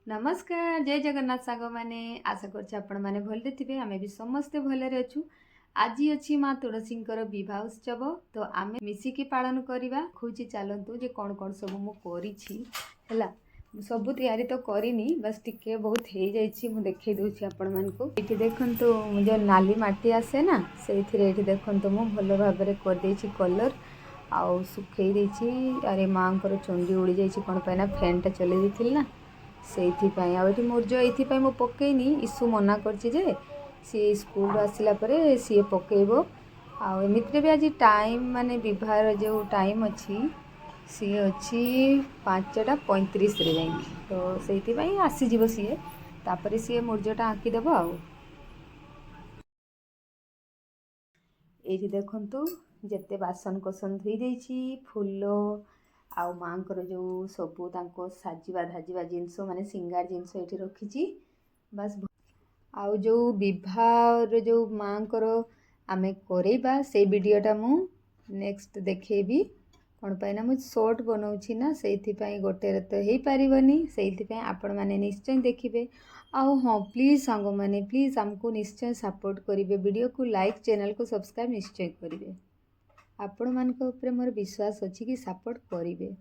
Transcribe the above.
नमस्कार जय जगन्नाथ सांग मैंने आशा कर भले थे आम भी समस्ते भलरे अच्छु। आज अच्छी माँ तुलसी बह उत्सव तो आम मिसिकी पालन करवा खोजी चलतु जे कौन कौन सब मुझे सब तैयारी तो करनी बस टिके बहुत हो जाइए देखे दूसरी आपण मानक ये देखु जो नाली माटी आसे ना से देखु मुझे भल भाव करदे कलर आउ सुखे अरे माँ को चुंडी उड़ी जाइए कौन पाई फैन टा चल ना से मूर्ज ये पकईनी ईशु मना कर सी स्कूल आसला सी पकेब आमती भी आज टाइम माने विवाह जो टाइम अच्छी सी अच्छी 5:35 जाइए तो से आसीज सी तापर सी मूर्जटा आंकीदेव ये देखु जिते बासन कोसन धोई देछि फूल आउ माँ जो सबू साजिवा धाजिवा जिनस माने सिंगार जिनस ये रखी बस आउ जो विवाह जो माँ आमे करेबा से वीडियोटा मु नेक्स्ट देखेबी कौन पाइना मुझे शॉर्ट बनाऊँगी ना से गोटे तो हो पारनी से आपण मैंने निश्चय देखिए आउ हाँ प्लीज़ सांग मैंने प्लीज़ आमको निश्चय सपोर्ट करेंगे वीडियो को लाइक चैनल को सब्सक्राइब निश्चय करेंगे आपण मान मोर विश्वास अच्छी कि सपोर्ट करेंगे।